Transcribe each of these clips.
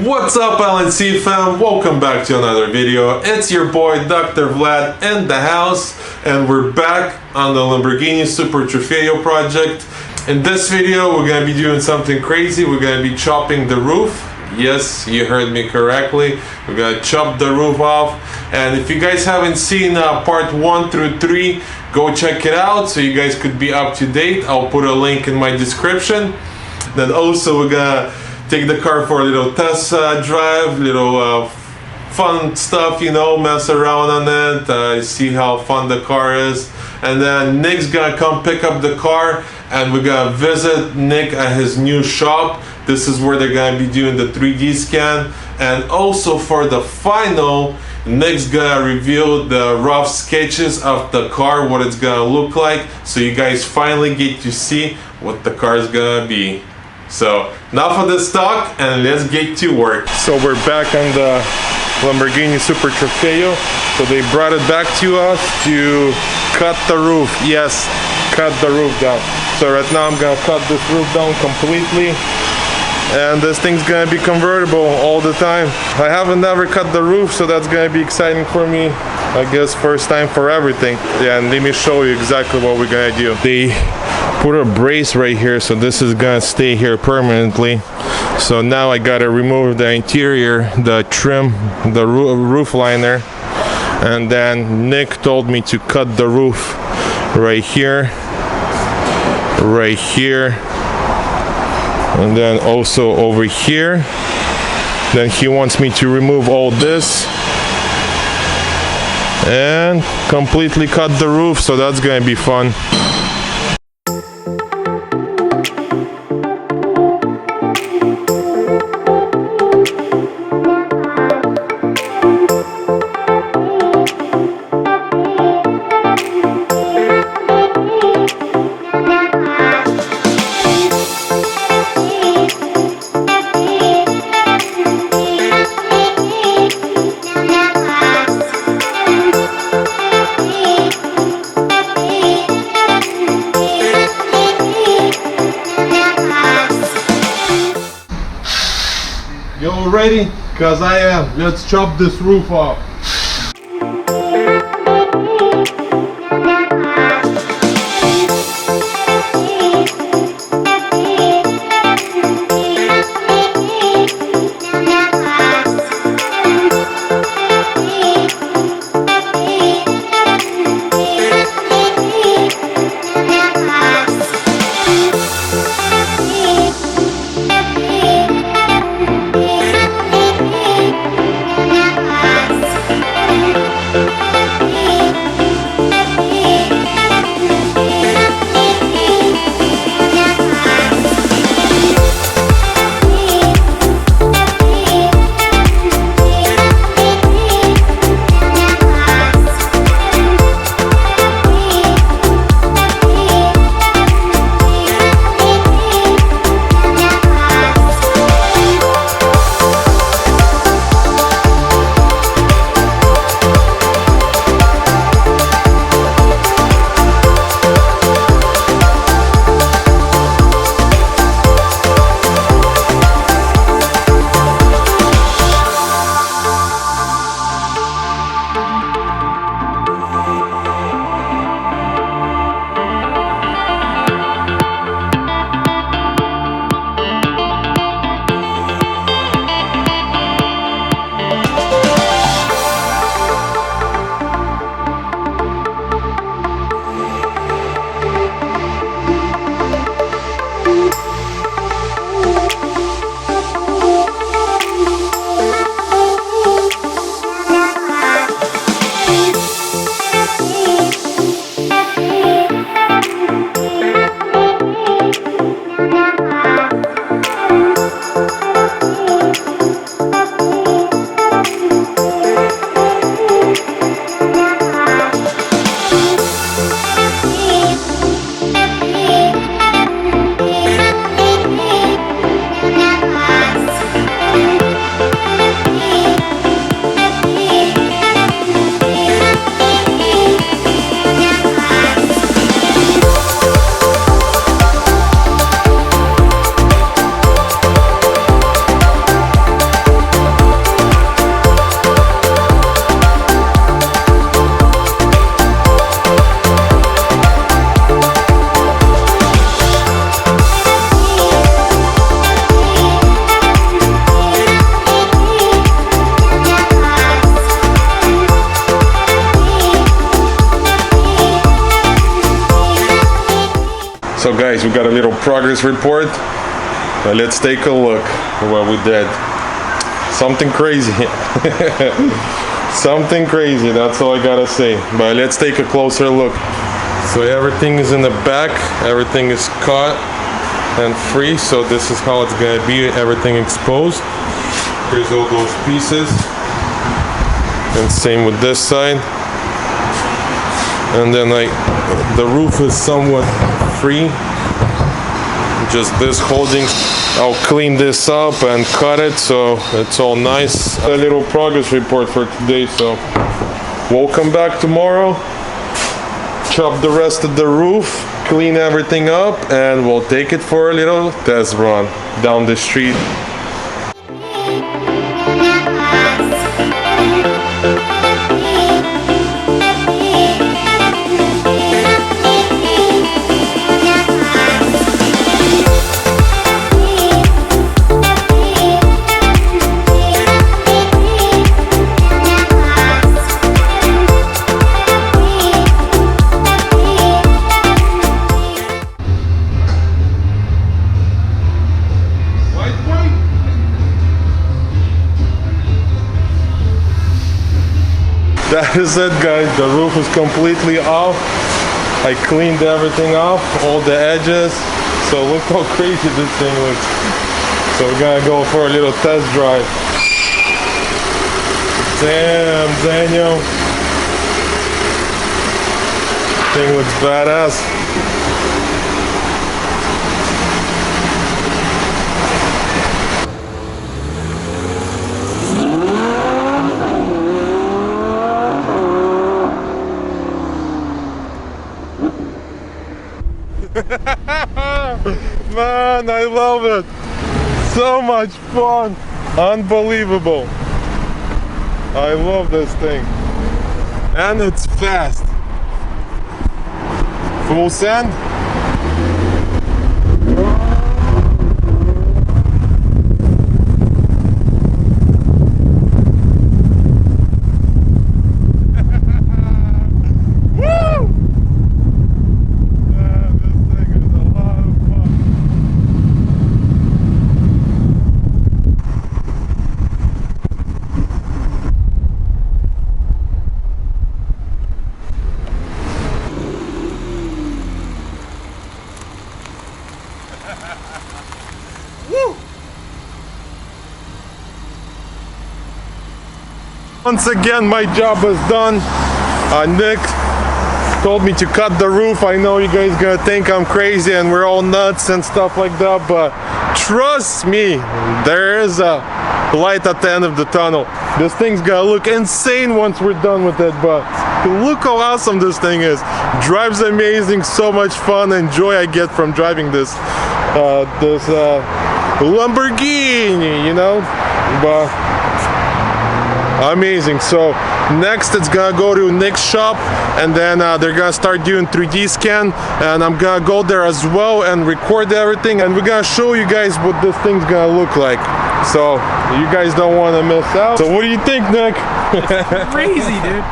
What's up, LNC fam? Welcome back to another video. It's your boy Dr. Vlad in the house, and we're back on the Lamborghini Super Trofeo project. In this video, we're gonna be doing something crazy. We're gonna be chopping the roof. Yes, you heard me correctly. We're gonna chop the roof off. And if you guys haven't seen part 1 through 3, go check it out so you guys could be up to date. I'll put a link in my description. Then also we're gonna take the car for a little test drive, little fun stuff, you know, mess around on it, see how fun the car is. And then Nick's gonna come pick up the car and we're gonna visit Nick at his new shop. This is where they're gonna be doing the 3D scan. And also for the final, Nick's gonna reveal the rough sketches of the car, what it's gonna look like, so you guys finally get to see what the car is gonna be. So enough of this talk and let's get to work. So we're back on the Lamborghini Super Trofeo. So they brought it back to us to cut the roof. Yes, cut the roof down. So right now I'm gonna cut this roof down completely. And this thing's gonna be convertible all the time. I haven't ever cut the roof, so that's gonna be exciting for me. I guess first time for everything. Yeah, and let me show you exactly what we're gonna do. They put a brace right here, so this is gonna stay here permanently. So now I gotta remove the interior, the trim, the roof liner, and then Nick told me to cut the roof right here, and then also over here. Then he wants me to remove all this and completely cut the roof, so that's gonna be fun. You ready? Cause I am. Let's chop this roof off. guys, we got a little progress report. Let's take a look at what we did. Something crazy. Something crazy, that's all I gotta say. But let's take a closer look. So everything is in the back, everything is cut and free, so this is how it's gonna be, everything exposed. Here's all those pieces. And same with this side. And then the roof is somewhat free. Just this holding. I'll clean this up and cut it so it's all nice. A little progress report for today, so we'll come back tomorrow, chop the rest of the roof, clean everything up, and we'll take it for a little test run down the street. That is it, guys. The roof is completely off. I cleaned everything off, all the edges. So look how crazy this thing looks. So we're gonna go for a little test drive. Damn, Daniel. Thing looks badass. Man, I love it. So much fun. Unbelievable. I love this thing. And it's fast. Full send. Once again, my job is done. Nick told me to cut the roof. I know you guys gonna think I'm crazy and we're all nuts and stuff like that, but trust me, there is a light at the end of the tunnel. This thing's gonna look insane once we're done with it, but look how awesome this thing is. Drives amazing, so much fun and joy I get from driving this Lamborghini, you know, but amazing. So next it's gonna go to Nick's shop, and then they're gonna start doing 3D scan, and I'm gonna go there as well and record everything, and we're gonna show you guys what this thing's gonna look like, so you guys don't want to miss out. So what do you think, Nick? It's crazy, dude.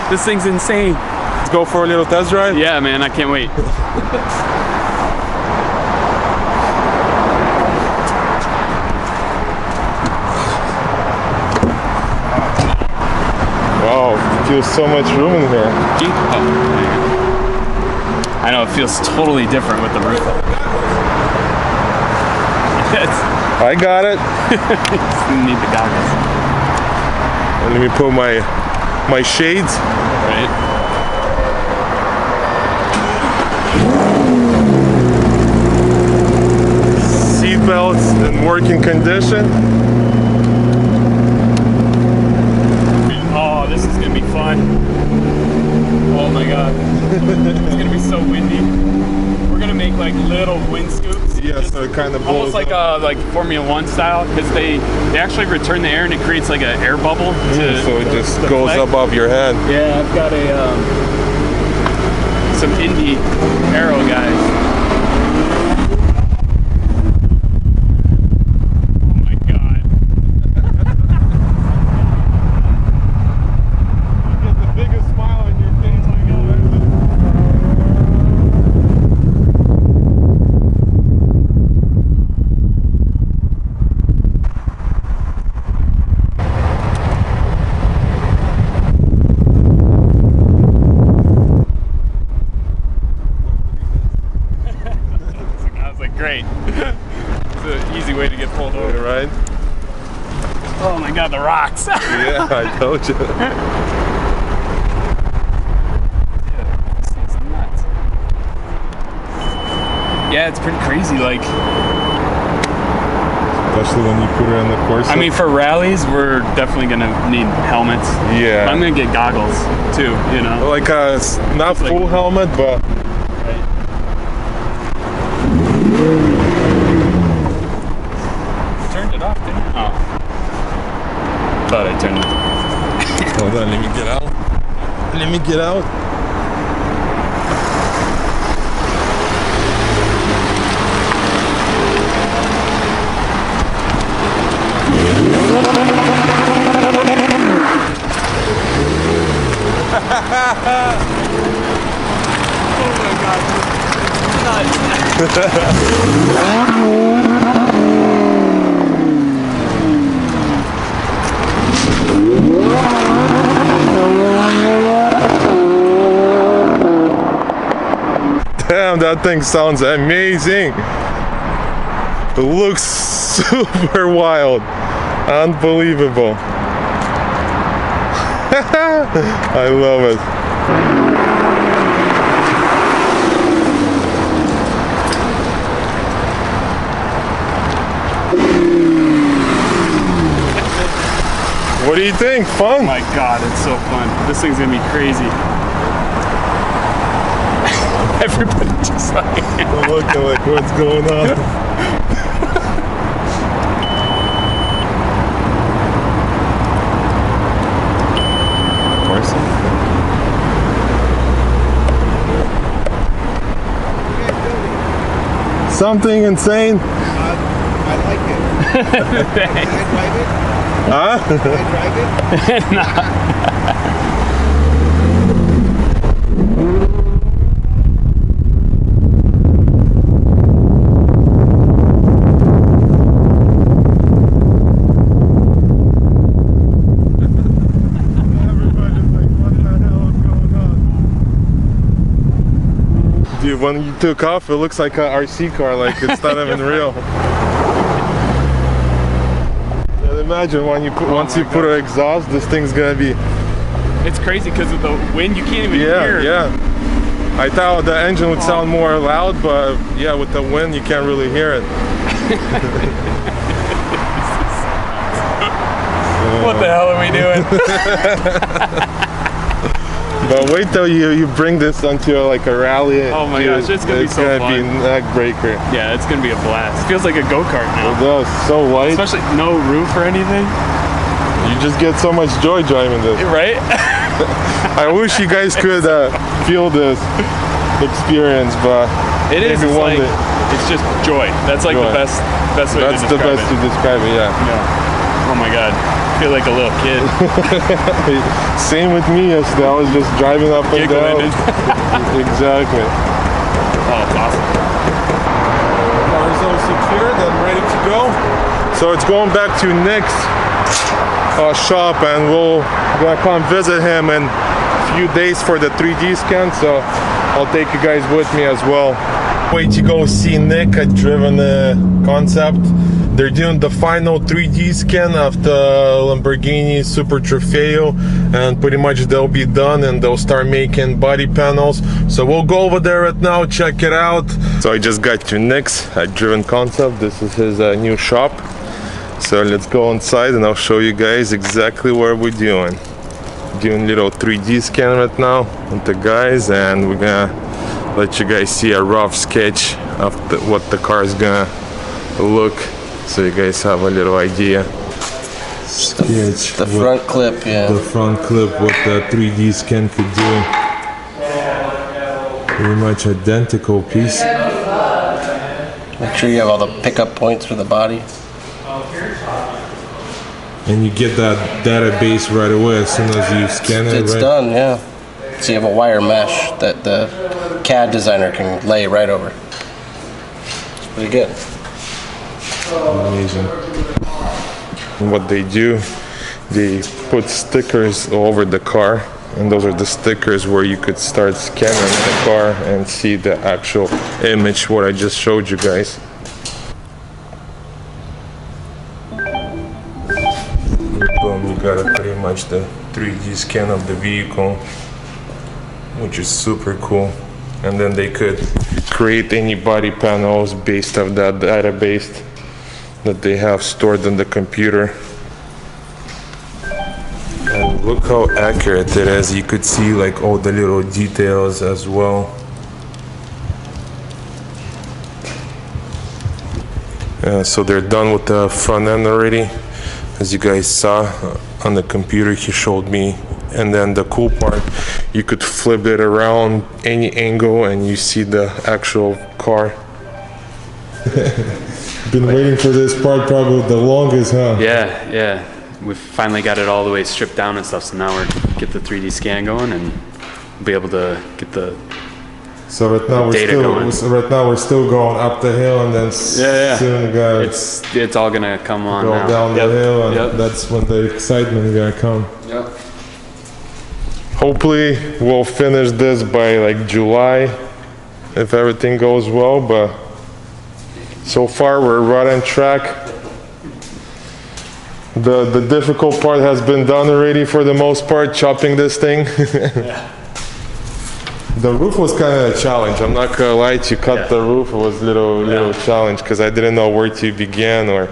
This thing's insane. Let's go for a little test drive. Yeah, man, I can't wait. Feels so much room in here. Oh, I know, it feels totally different with the roof. I got it. Just need the goggles. Let me put my shades. Right. Seat belts in working condition. This is gonna be fun. Oh my god. It's gonna be so windy. We're gonna make like little wind scoops. Yeah, so it kind of almost like Formula 1 style, because they actually return the air and it creates like an air bubble. So it just goes above your head. Yeah, I've got some Indy aero guys. great. It's an easy way to get pulled over. Right? Oh my God, the rocks. Yeah, I told you. This thing's nuts. Yeah, it's pretty crazy. Like, especially when you put her in the course. I mean, for rallies, we're definitely gonna need helmets. Yeah. I'm gonna get goggles too. You know, like a not It's like- full helmet, but turned it off, didn't I? Oh, thought I turned it off. hold on, let me get out. Let me get out. Oh my God, nuts. Damn, that thing sounds amazing. It looks super wild. Unbelievable. I love it. What do you think? Fun? Oh my God, it's so fun. This thing's gonna be crazy. Everybody just like I'm looking like, what's going on? Of course. Something insane. I like it. Can I drive it? Huh? Can I drive it? Dude, when you took off, it looks like a RC car, like it's not even real. And imagine when you put, once you put an exhaust, this thing's gonna be. it's crazy because of the wind. You can't even hear. Yeah. I thought the engine would sound more loud, but yeah, with the wind, you can't really hear it. What the hell are we doing? But wait till you bring this onto like a rally. Oh my gosh, it's gonna be so It's fun. gonna be neck breaker. Yeah, it's gonna be a blast. Feels like a go-kart It now. does, so light. Especially no roof or anything, You just get so much joy driving this. right? I wish you guys could feel this experience, but It is. maybe It's one like, day. it's just joy. That's like Joy. the best way That's to the describe best it. to describe it, yeah. Yeah. Oh my God. I feel like a little kid. Same with me yesterday. I was just driving up and down. Giggling. Exactly. Oh, it's awesome. Car is all secured and ready to go. So it's going back to Nick's shop, and we're gonna come visit him in a few days for the 3D scan. So I'll take you guys with me as well. Wait to go see Nick at Driven Concept. They're doing the final 3D scan of the Lamborghini Super Trofeo, and pretty much they'll be done and they'll start making body panels. So we'll go over there right now, check it out. So I just got to Nick's at Driven Concept. This is his new shop. So let's go inside and I'll show you guys exactly what we're doing. Doing little 3D scan right now with the guys, and we're gonna let you guys see a rough sketch of what the car is gonna look, so you guys have a little idea. Sketch The front clip, yeah. the front clip, what the 3D scan could do. Pretty much identical piece. Make sure you have all the pickup points for the body. And you get that database right away as soon as you scan it, It's right? done, yeah. So you have a wire mesh that the CAD designer can lay right over. It's pretty good. Amazing. And what they do, they put stickers all over the car, and those are the stickers where you could start scanning the car and see the actual image what I just showed you guys. Boom, you got pretty much the 3D scan of the vehicle, which is super cool. And then they could create any body panels based off that database that they have stored on the computer. And look how accurate it is. You could see like all the little details as well. So they're done with the front end already, as you guys saw on the computer he showed me. And then the cool part, you could flip it around any angle and you see the actual car. Been waiting for this part probably the longest, huh? Yeah. We finally got it all the way stripped down and stuff, so now we're get the 3D scan going and be able to get the So right now we're still going up the hill, and then soon it's all gonna come on go now. down the hill, and that's when the excitement gonna come. Yep. Hopefully we'll finish this by like July if everything goes well, but so far we're right on track. The difficult part has been done already for the most part, chopping this thing. The roof was kind of a challenge. I'm not gonna lie to you, cut the roof. It was a little challenge because I didn't know where to begin or.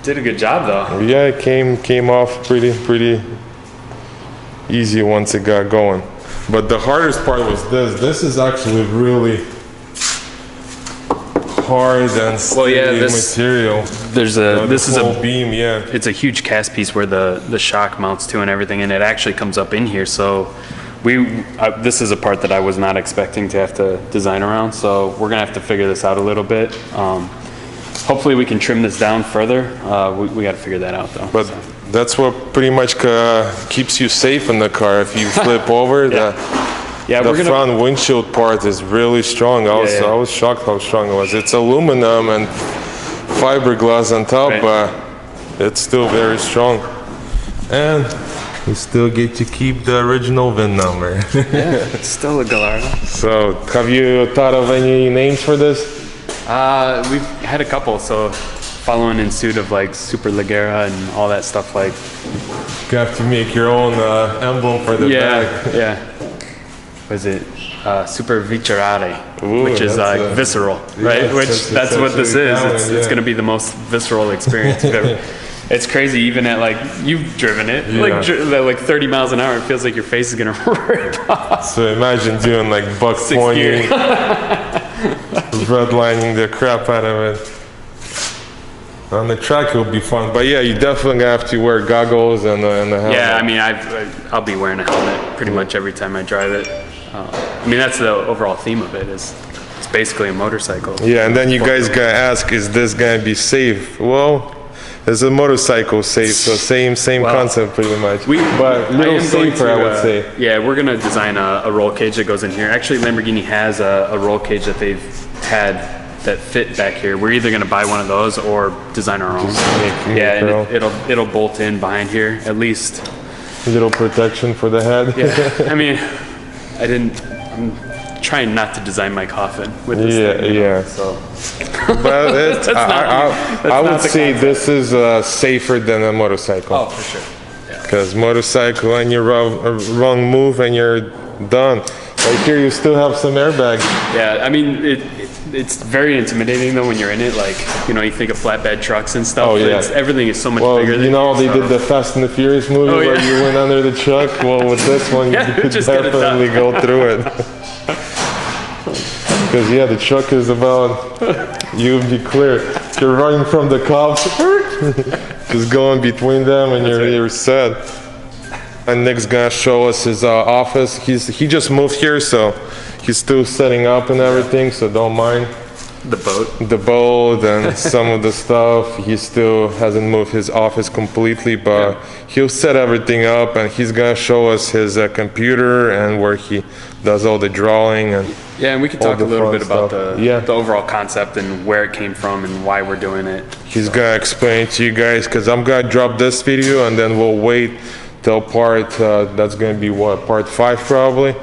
Did a good job though. Yeah, it came off pretty easy once it got going. But the hardest part was this. This is actually really hard and sturdy material. This is a beam, It's a huge cast piece where the shock mounts to and everything, and it actually comes up in here. So this is a part that I was not expecting to have to design around. So we're gonna have to figure this out a little bit. Hopefully we can trim this down further. We got to figure that out though. But that's what pretty much keeps you safe in the car. If you flip over, the front windshield part is really strong. I was shocked how strong it was. It's aluminum and fiberglass on top, but it's still very strong. And you still get to keep the original VIN number. It's still a Gallardo. So, have you thought of any names for this? We've had a couple. So, following in suit of like Super Leggera and all that stuff, like. You have to make your own emblem for the back. Yeah. Was it Super Viscerale, which is like visceral, right? That's what this is. It's going to be the most visceral experience you've ever. It's crazy, even at like, you've driven it, like 30 miles an hour, it feels like your face is gonna rip off. So imagine doing like buck 20, redlining the crap out of it. On the track it'll be fun, but yeah, you definitely have to wear goggles and the helmet. Yeah, I mean, I'll be wearing a helmet pretty much every time I drive it. I mean, that's the overall theme of it, it's basically a motorcycle. Yeah, and then you guys gotta ask, is this gonna be safe? Well, it's a motorcycle safe, so same concept pretty much. But a little safer, I would say. Yeah, we're gonna design a roll cage that goes in here. Actually, Lamborghini has a roll cage that they've had that fit back here. We're either gonna buy one of those or design our own. And it'll bolt in behind here, at least. A little protection for the head. Yeah, I mean, I'm trying not to design my coffin with this thing. So. But I would say this is safer than a motorcycle. Oh, for sure. Because motorcycle and you wrong move and you're done. Right here you still have some airbags. Yeah, I mean it's very intimidating though when you're in it. Like, you know, you think of flatbed trucks and stuff. Oh yeah. Everything is so much bigger than they did the Fast and the Furious movie where you went under the truck. Well, with this one you could definitely go through it. Because the truck is about, you'll be clear. You're running from the cops, just going between them and you're set. And Nick's gonna show us his office. He just moved here, so he's still setting up and everything, so don't mind. The boat and some of the stuff. He still hasn't moved his office completely, but he'll set everything up and he's gonna show us his computer and where he does all the drawing and we could talk a little bit about the overall concept and where it came from and why we're doing it. He's gonna explain it to you guys, because I'm gonna drop this video and then we'll wait till part that's gonna be part 5 probably,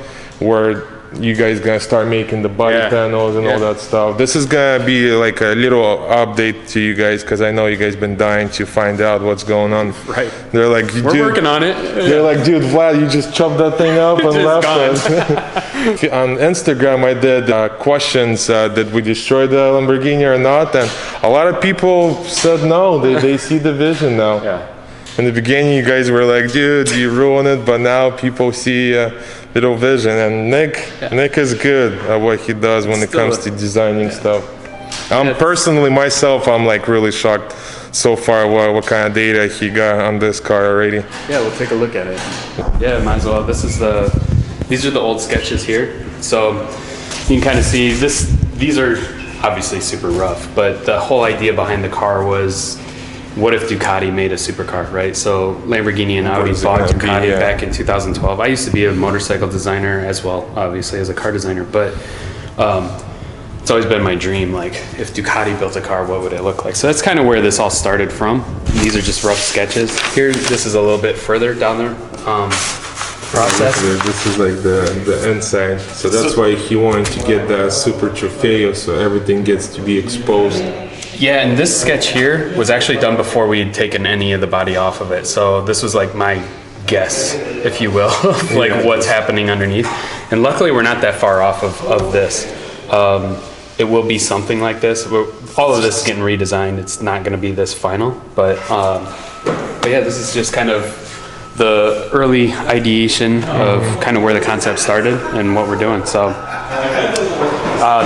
where you guys gonna start making the body panels and all that stuff. This is gonna be like a little update to you guys, because I know you guys been dying to find out what's going on. Right. They're like, we're working on it. They're like, dude, Vlad, you just chopped that thing up and left us. On Instagram, I did questions, did we destroy the Lamborghini or not? And a lot of people said no, they see the vision now. Yeah. In the beginning, you guys were like, dude, you ruined it, but now people see little vision. And Nick is good at what he does when it comes to designing stuff. Personally, myself, I'm like really shocked so far what kind of data he got on this car already. Yeah, we'll take a look at it. Yeah, might as well. These are the old sketches here. So you can kind of see these are obviously super rough, but the whole idea behind the car was, what if Ducati made a supercar, right? So Lamborghini and Audi bought Ducati back in 2012. I used to be a motorcycle designer as well, obviously, as a car designer, but it's always been my dream, like, if Ducati built a car, what would it look like? So that's kind of where this all started from. These are just rough sketches. Here, this is a little bit further down the process. This is like the inside. So that's why he wanted to get the Super Trofeo, so everything gets to be exposed. Yeah, and this sketch here was actually done before we had taken any of the body off of it. So this was like my guess, if you will, of like what's happening underneath. And luckily we're not that far off of this. It will be something like this. All of this is getting redesigned. It's not going to be this final, but yeah, this is just kind of the early ideation of kind of where the concept started and what we're doing. So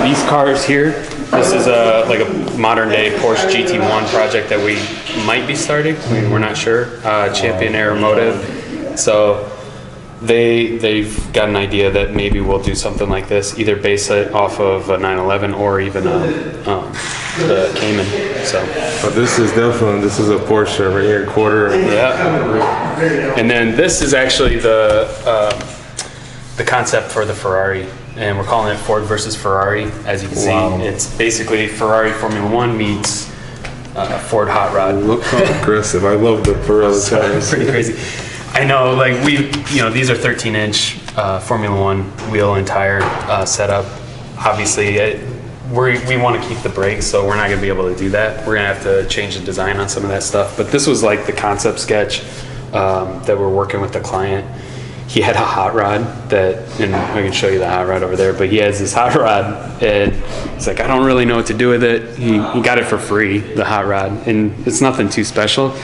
these cars here, this is like a modern day Porsche GT1 project that we might be starting. We're not sure. Champion Aeromotive. So they've got an idea that maybe we'll do something like this, either base it off of a 911 or even the Cayman. So. But this is a Porsche right here, quarter. Yeah. And then this is actually the concept for the Ferrari. And we're calling it Ford versus Ferrari. As you can see, it's basically Ferrari Formula One meets Ford Hot Rod. Look how aggressive. I love the Ferrari tires. Pretty crazy. I know, like these are 13-inch Formula One wheel and tire setup. Obviously, we want to keep the brakes, so we're not going to be able to do that. We're going to have to change the design on some of that stuff. But this was like the concept sketch that we're working with the client. He had a hot rod and I can show you the hot rod over there, but he has this hot rod and he's like, I don't really know what to do with it. He got it for free, the hot rod, and it's nothing too special.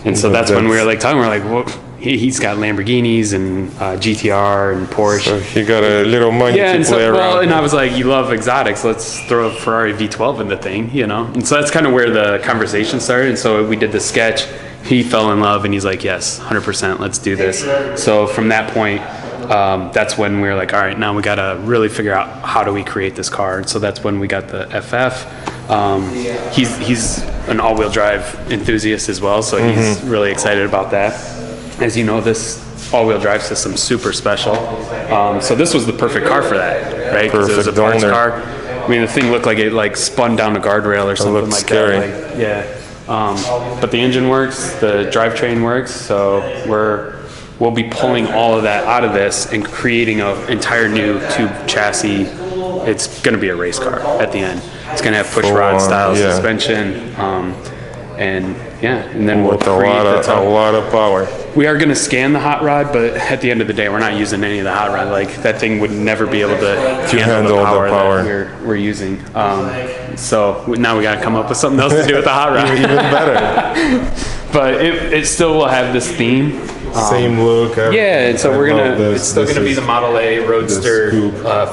And so that's when we were like talking, we're like, well, he's got Lamborghinis and GTR and Porsche. So he got a little money to play around. Well, and I was like, you love exotics, let's throw a Ferrari V12 in the thing, you know? And so that's kind of where the conversation started. And so we did the sketch. He fell in love and he's like, yes, 100%, let's do this. So from that point, that's when we were like, all right, now we got to really figure out how do we create this car. And so that's when we got the FF. He's an all-wheel drive enthusiast as well, so he's really excited about that. As you know, this all-wheel drive system's super special. So this was the perfect car for that, right? Because it was a parts car. I mean, the thing looked like it like spun down a guardrail or something like scary. That. Like, yeah. But the engine works, the drivetrain works, so we'll be pulling all of that out of this and creating an entire new tube chassis. It's going to be a race car at the end. It's going to have push rod style suspension, and then we'll create a lot of power. We are going to scan the hot rod, but at the end of the day, we're not using any of the hot rod. Like, that thing would never be able to handle the power that we're using. So now we got to come up with something else to do with the hot rod. Even better. But it still will have this theme. Same look. Yeah, and so it's still gonna be the Model A Roadster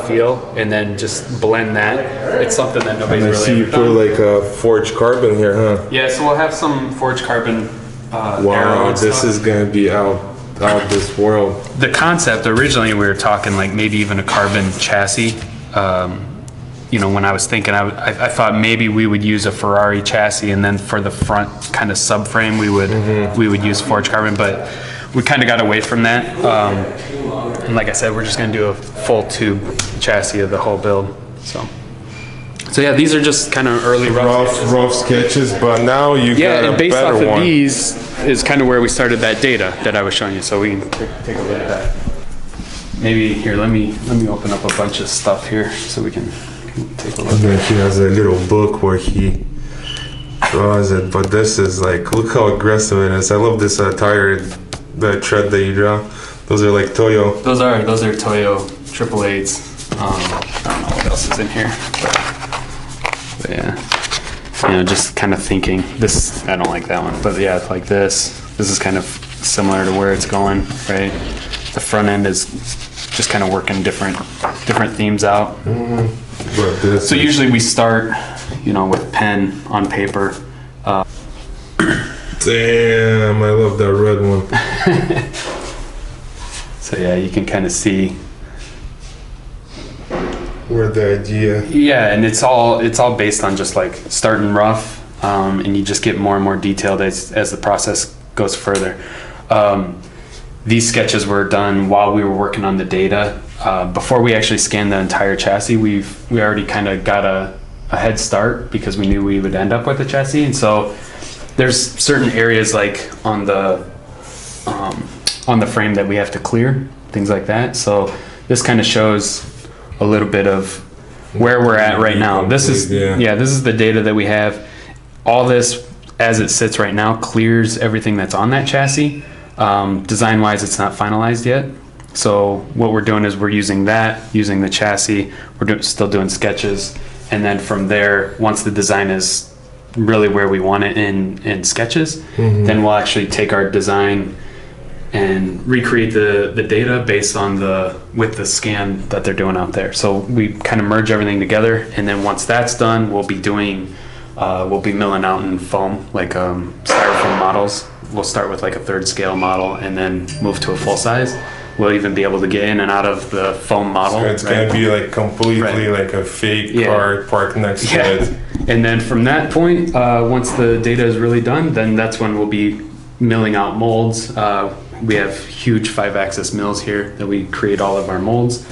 feel, and then just blend that. It's something that nobody's really see you put like a forged carbon here, huh? Yeah, so we'll have some forged carbon. Wow, this is gonna be out this world. The concept originally, we were talking like maybe even a carbon chassis. When I was thinking, I thought maybe we would use a Ferrari chassis, and then for the front kind of subframe, we would use forged carbon, but we kind of got away from that. And like I said, we're just going to do a full tube chassis of the whole build. So yeah, these are just kind of early rough sketches, but now you got and a based better off one. of these is kind of where we started that data that I was showing you. So we can take a look at that. maybe here, let me open up a bunch of stuff here so we can take a look. And then he has a little book where he draws it, but this is like, look how aggressive it is. I love this tire, the tread that you draw. Those are like Toyo. Those are Toyo 888s. I don't know what else is in here, but yeah, you know, just kind of thinking this. I don't like that one, but yeah, like this is kind of similar to where it's going, right? The front end is just kind of working different themes out. So usually we start, you know, with pen on paper. Damn, I love that red one. So yeah, you can kind of see where the idea. Yeah, and it's all based on just like starting rough, and you just get more and more detailed as the process goes further. These sketches were done while we were working on the data. Before we actually scanned the entire chassis, we already kind of got a head start because we knew we would end up with a chassis, and so there's certain areas like on the frame that we have to clear, things like that. So this kind of shows a little bit of where we're at right now. This is this is the data that we have. All this as it sits right now clears everything that's on that chassis. Design wise, it's not finalized yet. So what we're doing is we're using the chassis. We're still doing sketches, and then from there, once the design is really where we want it in sketches, then we'll actually take our design and recreate the data based on with the scan that they're doing out there. So we kind of merge everything together, and then once that's done, we'll be milling out in foam, like styrofoam models. We'll start with like a 3rd scale model and then move to a full size. We'll even be able to get in and out of the foam model. So it's gonna be like completely like a fake car parked next to it. And then from that point, once the data is really done, then that's when we'll be milling out molds. We have huge 5-axis mills here that we create all of our molds,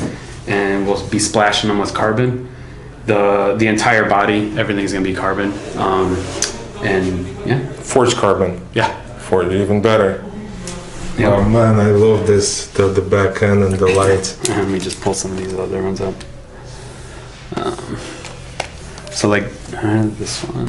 and we'll be splashing them with carbon. The entire body, everything's gonna be carbon, and yeah. Forged carbon. Yeah. Forged, even better. Yeah. Oh man, I love this, the back end and the light. Let me just pull some of these other ones up. So like this one.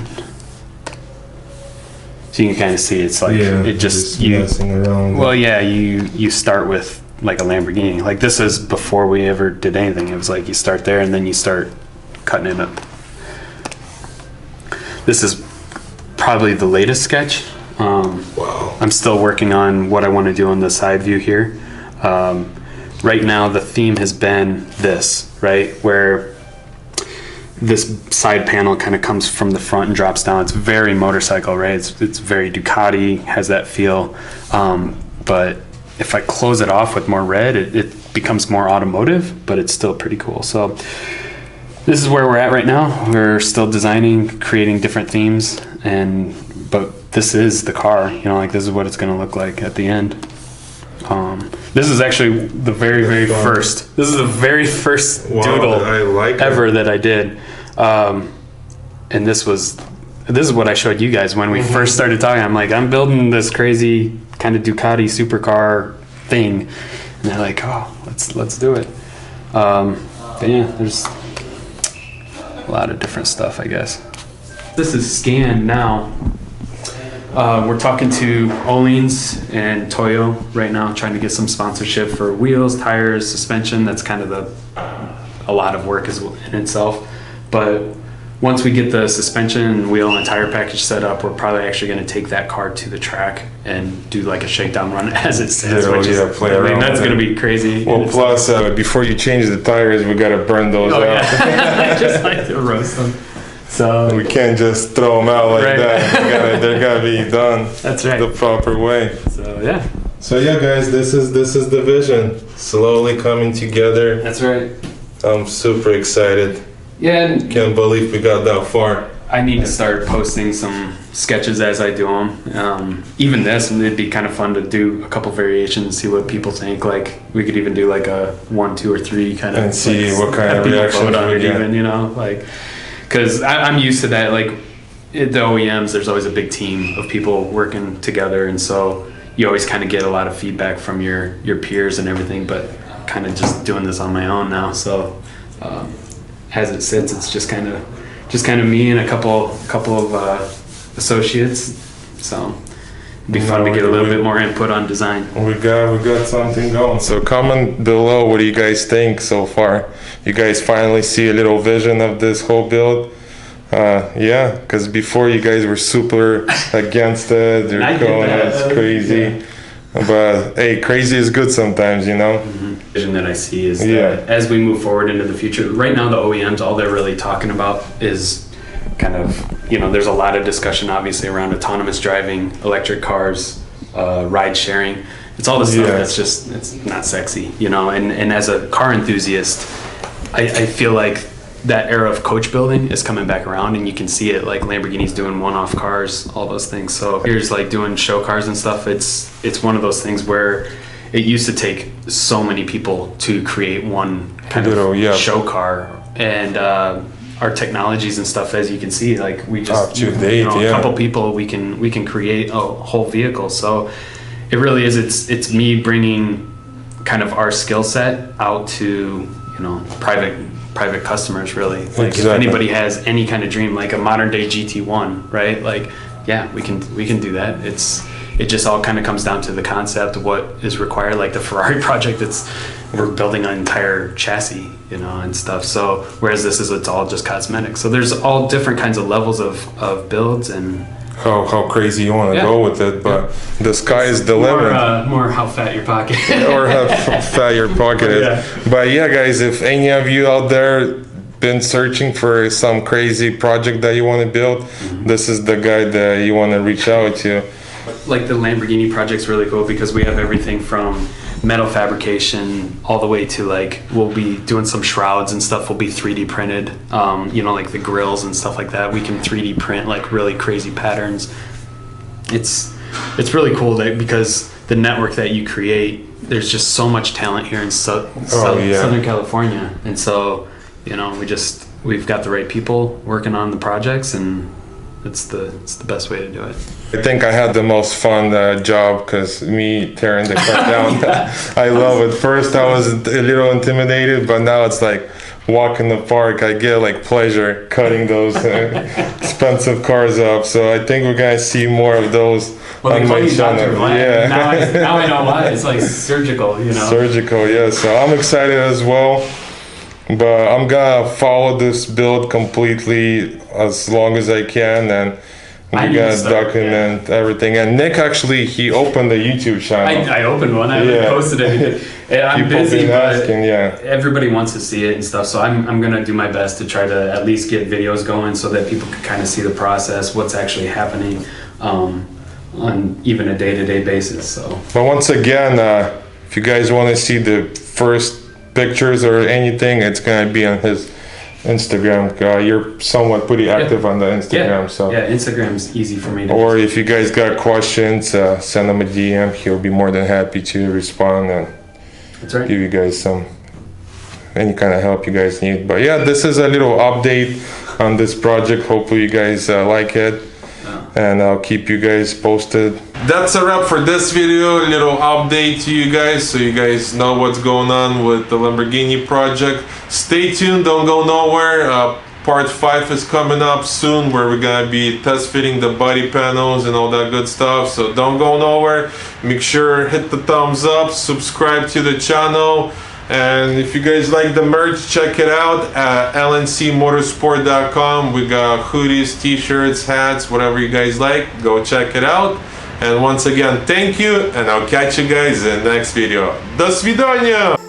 So you can kind of see it's like it just messing around. Well, yeah, you start with like a Lamborghini. Like this is before we ever did anything. It was like you start there and then you start cutting it up. This is probably the latest sketch. Wow. I'm still working on what I want to do on the side view here. Right now the theme has been this, right? Where this side panel kind of comes from the front and drops down. It's very motorcycle, right? It's very Ducati, has that feel. But if I close it off with more red, it becomes more automotive, but it's still pretty cool. So this is where we're at right now. We're still designing, creating different themes, but this is the car, you know, like this is what it's going to look like at the end. This is actually the very first. This is the very first doodle ever that I did, and this is what I showed you guys when we first started talking. I'm like, I'm building this crazy kind of Ducati supercar thing, and they're like, oh, let's do it. But yeah, there's a lot of different stuff, I guess. This is scanned now. We're talking to Oleans and Toyo right now, trying to get some sponsorship for wheels, tires, suspension. That's kind of a lot of work in itself. But once we get the suspension, wheel, and tire package set up, we're probably actually going to take that car to the track and do like a shakedown run as it says. That's going to be crazy. Well, plus, before you change the tires, we got to burn those out. Yeah. Just like to roast them. So we can't just throw them out like that. They're gotta be done. That's right. The proper way. So yeah. So yeah, guys, this is the vision slowly coming together. That's right. I'm super excited. Yeah. And can't believe we got that far. I need to start posting some sketches as I do them. Even this, it'd be kind of fun to do a couple variations and see what people think. Like we could even do like a 1, 2, or 3 kind of. And see what kind of reactions we get. Even, you know, like. Because I'm used to that, like at the OEMs, there's always a big team of people working together, and so you always kind of get a lot of feedback from your peers and everything. But kind of just doing this on my own now. So as it sits, it's just kind of me and a couple of associates. So it'd be fun to get a little bit more input on design. We got something going. So comment below, what do you guys think so far? You guys finally see a little vision of this whole build? Yeah, because before you guys were super against it. You're going, it's crazy. But hey, crazy is good sometimes, you know? Vision that I see is that as we move forward into the future, right now the OEMs, all they're really talking about is kind of, you know, there's a lot of discussion obviously around autonomous driving, electric cars, ride sharing. It's all the stuff that's just, it's not sexy, you know? And as a car enthusiast, I feel like that era of coach building is coming back around, and you can see it, like Lamborghini's doing one-off cars, all those things. So here's like doing show cars and stuff. It's one of those things where it used to take so many people to create one kind of show car, and our technologies and stuff, as you can see, like we just a couple people, we can create a whole vehicle. So it really is, it's me bringing kind of our skill set out to, you know, private customers, really. Like if anybody has any kind of dream, like a modern day GT1, right? Like, yeah, we can do that. It just all kind of comes down to the concept of what is required. Like the Ferrari project, we're building an entire chassis, you know, and stuff. So whereas it's all just cosmetic. So there's all different kinds of levels of builds and how crazy you want to go with it, but the sky is the limit. More how fat your pocket or how fat your pocket is. But yeah, guys, if any of you out there been searching for some crazy project that you want to build, this is the guy that you want to reach out to. Like the Lamborghini project's really cool because we have everything from metal fabrication all the way to, like, we'll be doing some shrouds and stuff will be 3D printed, you know, like the grills and stuff like that. We can 3D print like really crazy patterns. It's really cool because the network that you create, there's just so much talent here in Southern California, and so, you know, we've got the right people working on the projects, and it's the best way to do it. I think I had the most fun job, because me tearing the car down, I love it. First I was a little intimidated, but now it's like walking the park. I get like pleasure cutting those expensive cars up. So I think we're gonna see more of those on my channel. Yeah. Now I know why. It's like surgical, you know. Surgical, yeah. So I'm excited as well. But I'm gonna follow this build completely as long as I can, and we're gonna document everything. And Nick actually, he opened a YouTube channel. I opened one. I haven't posted anything. I'm busy, but asking, everybody wants to see it and stuff. So I'm gonna do my best to try to at least get videos going so that people can kind of see the process, what's actually happening on even a day-to-day basis. So. But once again, if you guys want to see the first pictures or anything, it's gonna be on his Instagram. You're somewhat pretty active on the Instagram, so Instagram's easy for me to or if you guys got questions, send him a DM. He'll be more than happy to respond and give you guys any kind of help you guys need. But yeah, this is a little update on this project. Hopefully you guys like it, and I'll keep you guys posted. That's a wrap for this video. A little update to you guys so you guys know what's going on with the Lamborghini project. Stay tuned, don't go nowhere. Part 5 is coming up soon, where we're gonna be test fitting the body panels and all that good stuff, so don't go nowhere. Make sure hit the thumbs up, subscribe to the channel, and if you guys like the merch, check it out at LNCMOTORSPORT.com. We got hoodies, t-shirts, hats, whatever you guys like, go check it out. And once again, thank you, and I'll catch you guys in the next video. До свидания!